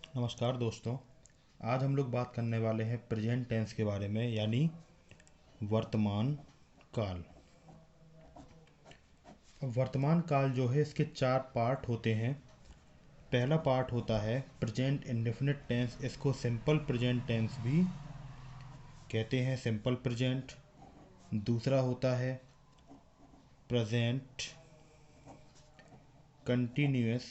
नमस्कार दोस्तों। आज हम लोग बात करने वाले हैं प्रेजेंट टेंस के बारे में, यानी वर्तमान काल। अब वर्तमान काल जो है, इसके चार पार्ट होते हैं। पहला पार्ट होता है प्रेजेंट इंडेफिनिट टेंस। इसको सिंपल प्रेजेंट टेंस भी कहते हैं, सिंपल प्रेजेंट। दूसरा होता है प्रेजेंट कंटिन्यूअस।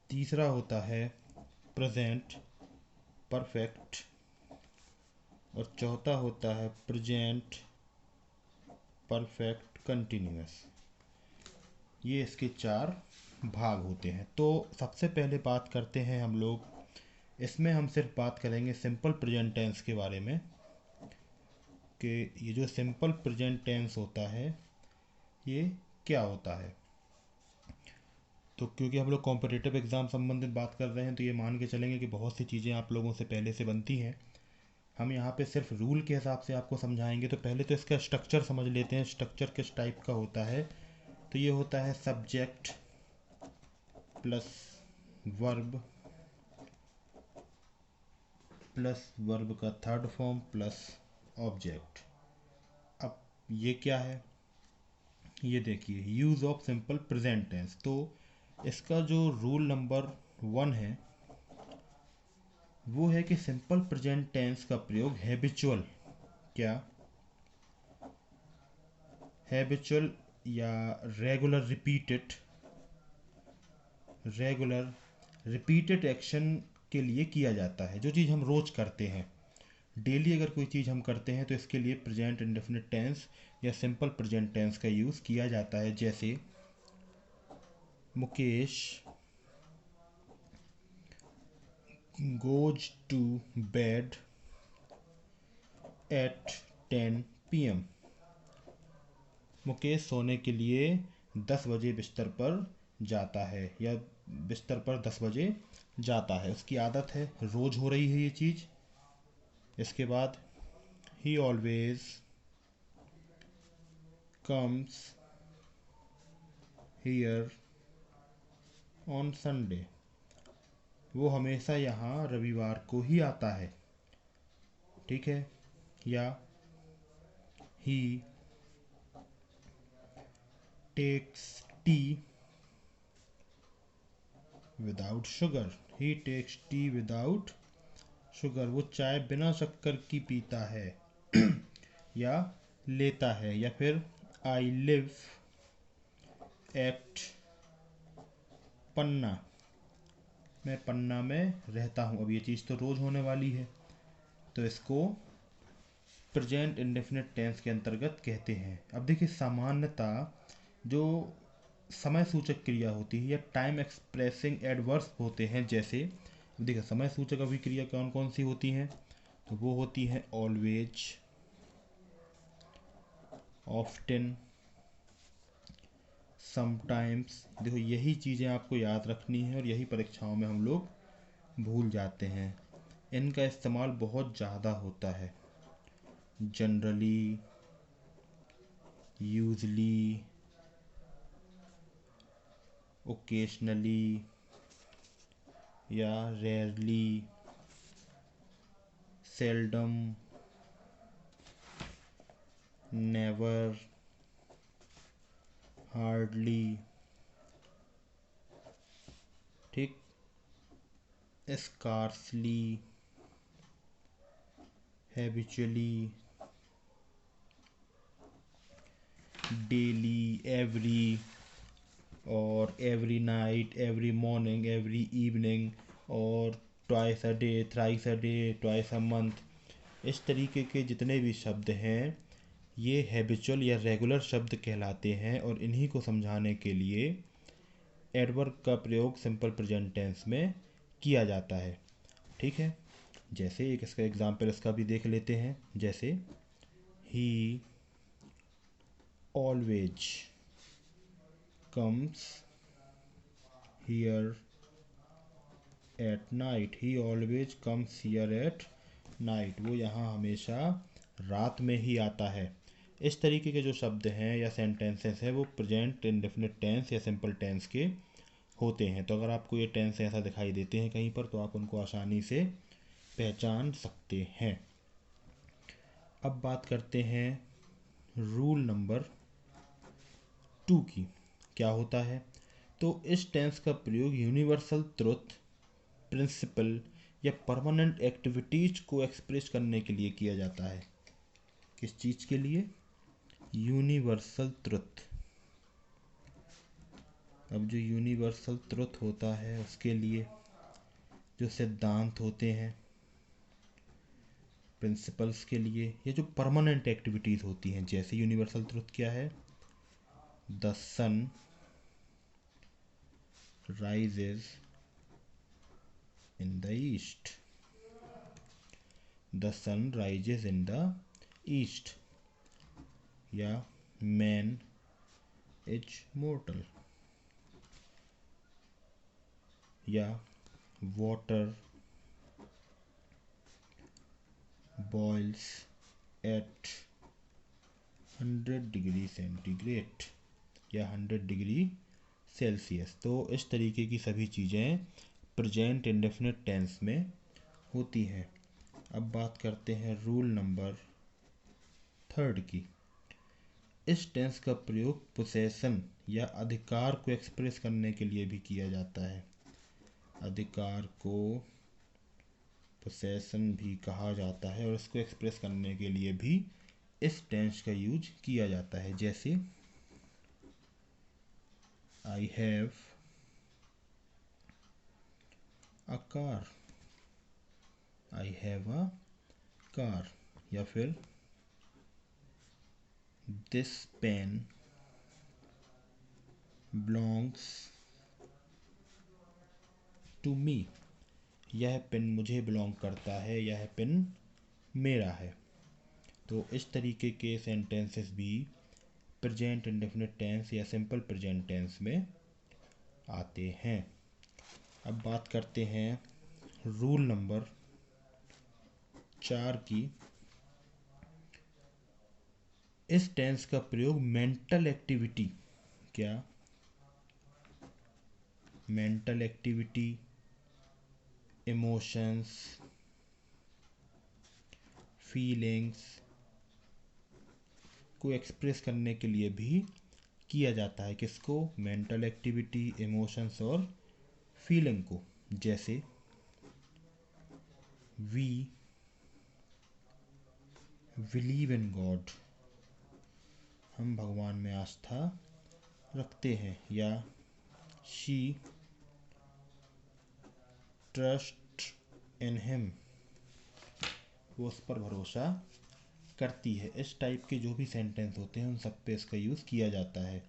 तीसरा होता है प्रेजेंट परफेक्ट। और चौथा होता है प्रेजेंट परफेक्ट कंटिन्यूअस। ये इसके चार भाग होते हैं। तो सबसे पहले बात करते हैं हम लोग। इसमें हम सिर्फ बात करेंगे सिंपल प्रेजेंट टेंस के बारे में, कि ये जो सिंपल प्रेजेंट टेंस होता है ये क्या होता है। तो क्योंकि हम लोग कॉम्पिटिटिव एग्ज़ाम संबंधित बात कर रहे हैं, तो ये मान के चलेंगे कि बहुत सी चीज़ें आप लोगों से पहले से बनती हैं। हम यहाँ पे सिर्फ रूल के हिसाब से आपको समझाएंगे। तो पहले तो इसका स्ट्रक्चर समझ लेते हैं। स्ट्रक्चर किस टाइप का होता है। तो ये होता है subject plus verb plus verb का थर्ड फॉर्म प्लस ऑब्जेक्ट। अब ये क्या है, ये देखिए use of simple present tense. तो इसका जो रूल नंबर 1 है वो है कि सिंपल प्रेजेंट टेंस का प्रयोग हैबिचुअल, क्या हैबिचुअल या रेगुलर रिपीटेड एक्शन के लिए किया जाता है। जो चीज़ हम रोज करते हैं, डेली अगर कोई चीज़ हम करते हैं, तो इसके लिए प्रेजेंट इंडेफिनिट टेंस या सिंपल प्रेजेंट टेंस का यूज़ किया जाता है। जैसे Mukesh goes to bed at 10 PM। Mukesh सोने के लिए 10 बजे बिस्तर पर जाता है, या बिस्तर पर 10 बजे जाता है। उसकी आदत है, रोज हो रही है ये चीज़। इसके बाद ही always comes here on Sunday. वो हमेशा यहाँ रविवार को ही आता है। ठीक है। या ही टेक्स टी विदाउट शुगर। ही टेक्स टी विदाउट शुगर। वो चाय बिना शक्कर की पीता है या लेता है। या फिर आई लिव एट पन्ना। मैं पन्ना में रहता हूँ। अब ये चीज़ तो रोज़ होने वाली है, तो इसको प्रेजेंट इंडेफिनिट टेंस के अंतर्गत कहते हैं। अब देखिए, सामान्यता जो समय सूचक क्रिया होती है या टाइम एक्सप्रेसिंग एडवर्ब्स होते हैं, जैसे देखिए समय सूचक अभिक्रिया कौन कौन सी होती हैं। तो वो होती है ऑलवेज, ऑफ्टन, समटाइम्स। देखो यही चीज़ें आपको याद रखनी है, और यही परीक्षाओं में हम लोग भूल जाते हैं। इनका इस्तेमाल बहुत ज़्यादा होता है। जनरली, यूजली, ओकेशनली या रेयरली, सेल्डम, नेवर, हार्डली। ठीक। स्कार्सली, हैबिचुअली, डेली, एवरी, और every night, every morning, every evening, और twice a day, thrice a day, twice a month. इस तरीके के जितने भी शब्द हैं ये हैबिचुअल या रेगुलर शब्द कहलाते हैं, और इन्हीं को समझाने के लिए एडवर्ब का प्रयोग सिंपल प्रेजेंट टेंस में किया जाता है। ठीक है। जैसे एक इसका एग्जाम्पल इसका भी देख लेते हैं। जैसे ही always comes here at night. He always comes here at night. वो यहाँ हमेशा रात में ही आता है। इस तरीके के जो शब्द हैं या सेंटेंसेस हैं वो प्रेजेंट इंडेफिनिट टेंस या सिंपल टेंस के होते हैं। तो अगर आपको ये टेंस ऐसा दिखाई देते हैं कहीं पर तो आप उनको आसानी से पहचान सकते हैं। अब बात करते हैं रूल नंबर 2 की। क्या होता है? तो इस टेंस का प्रयोग यूनिवर्सल ट्रुथ, प्रिंसिपल या परमानेंट एक्टिविटीज को एक्सप्रेस करने के लिए किया जाता है। किस चीज़ के लिए? Universal truth. अब जो यूनिवर्सल ट्रुथ होता है उसके लिए जो सिद्धांत होते हैं, प्रिंसिपल्स के लिए, ये जो परमानेंट एक्टिविटीज़ होती हैं, जैसे यूनिवर्सल ट्रुथ क्या है? The sun rises in the east. The sun rises in the east. या man is mortal. या water boils at 100 degree centigrade या 100 डिग्री सेल्सियस। तो इस तरीके की सभी चीज़ें प्रेजेंट इंडेफिनिट टेंस में होती हैं। अब बात करते हैं रूल नंबर 3 की। इस टेंस का प्रयोग पोसेसन या अधिकार को एक्सप्रेस करने के लिए भी किया जाता है। अधिकार को पोसेसन भी कहा जाता है और इसको एक्सप्रेस करने के लिए भी इस टेंस का यूज किया जाता है। जैसे I have a car, I have a car. या फिर this pen belongs to me. यह पेन मुझे बिलोंग करता है, यह पेन मेरा है। तो इस तरीके के सेंटेंसेस भी प्रेजेंट इंडेफिनिट टेंस या सिंपल प्रेजेंट टेंस में आते हैं। अब बात करते हैं रूल नंबर 4 की। इस टेंस का प्रयोग मेंटल एक्टिविटी, क्या? मेंटल एक्टिविटी, इमोशंस, फीलिंग्स को एक्सप्रेस करने के लिए भी किया जाता है। किसको? मेंटल एक्टिविटी, इमोशंस और फीलिंग को। जैसे वी बिलीव इन गॉड, हम भगवान में आस्था रखते हैं। या शी ट्रस्ट इन हिम, वो उस पर भरोसा करती है। इस टाइप के जो भी सेंटेंस होते हैं उन सब पे इसका यूज़ किया जाता है।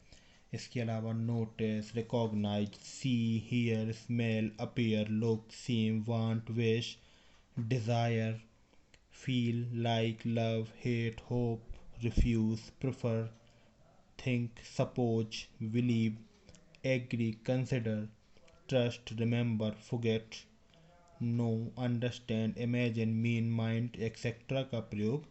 इसके अलावा notice, recognise, see, hear, smell, appear, look, seem, want, wish, desire, feel, like, love, hate, hope, refuse, prefer, think, suppose, believe, agree, consider, trust, remember, forget, know, understand, imagine, mean, mind, etc. का प्रयोग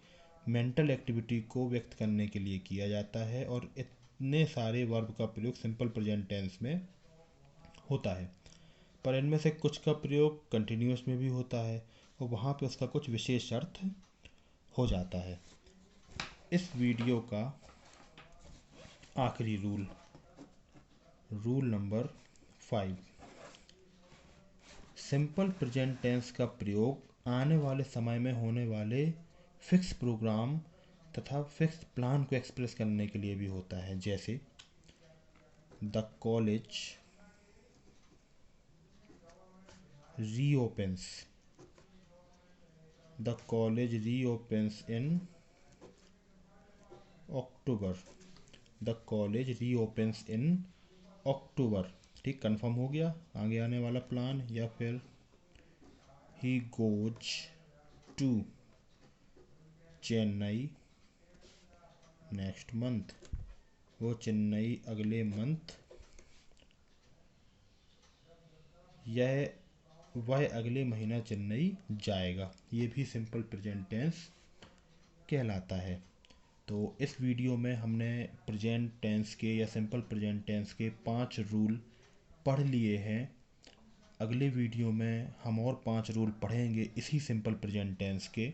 mental activity को व्यक्त करने के लिए किया जाता है। और इतने सारे वर्ब का प्रयोग सिंपल प्रेजेंट टेंस में होता है, पर इनमें से कुछ का प्रयोग कंटिन्यूस में भी होता है और वहाँ पे उसका कुछ विशेष अर्थ हो जाता है। इस वीडियो का आखिरी rule, rule number 5। Simple present tense का प्रयोग आने वाले समय में होने वाले फिक्स प्रोग्राम तथा फिक्स प्लान को एक्सप्रेस करने के लिए भी होता है। जैसे the college reopens, the college reopens in October, the college reopens in October. ठीक, कंफर्म हो गया आगे आने वाला प्लान। या फिर he goes to Chennai next month, वो चेन्नई अगले मंथ, वह अगले महीना चेन्नई जाएगा। ये भी सिंपल प्रेजेंट टेंस कहलाता है। तो इस वीडियो में हमने प्रेजेंट टेंस के या सिंपल प्रेजेंट टेंस के 5 रूल पढ़ लिए हैं। अगले वीडियो में हम और 5 रूल पढ़ेंगे इसी सिंपल प्रेजेंट टेंस के।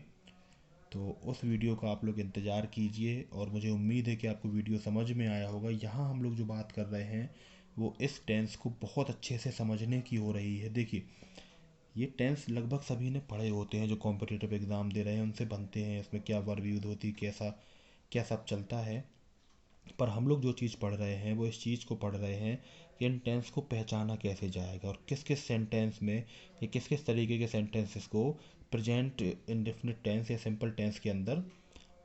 तो उस वीडियो का आप लोग इंतज़ार कीजिए और मुझे उम्मीद है कि आपको वीडियो समझ में आया होगा। यहाँ हम लोग जो बात कर रहे हैं वो इस टेंस को बहुत अच्छे से समझने की हो रही है। देखिए, ये टेंस लगभग सभी ने पढ़े होते हैं जो कॉम्पिटिटिव एग्ज़ाम दे रहे हैं, उनसे बनते हैं। इसमें क्या वर्ब यूज़ होती है, कैसा क्या सब चलता है। पर हम लोग जो चीज़ पढ़ रहे हैं वो इस चीज़ को पढ़ रहे हैं कि इन टेंस को पहचाना कैसे जाएगा और किस किस सेंटेंस में या किस किस तरीके के सेंटेंसेस को प्रेजेंट इंडेफिनिट टेंस या सिंपल टेंस के अंदर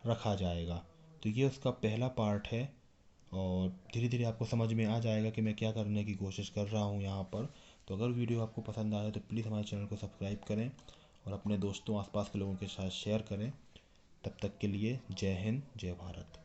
रखा जाएगा। तो ये उसका पहला पार्ट है और धीरे धीरे आपको समझ में आ जाएगा कि मैं क्या करने की कोशिश कर रहा हूँ यहाँ पर। तो अगर वीडियो आपको पसंद आए तो प्लीज़ हमारे चैनल को सब्सक्राइब करें और अपने दोस्तों आसपास के लोगों के साथ शेयर करें। तब तक के लिए जय हिंद, जय भारत।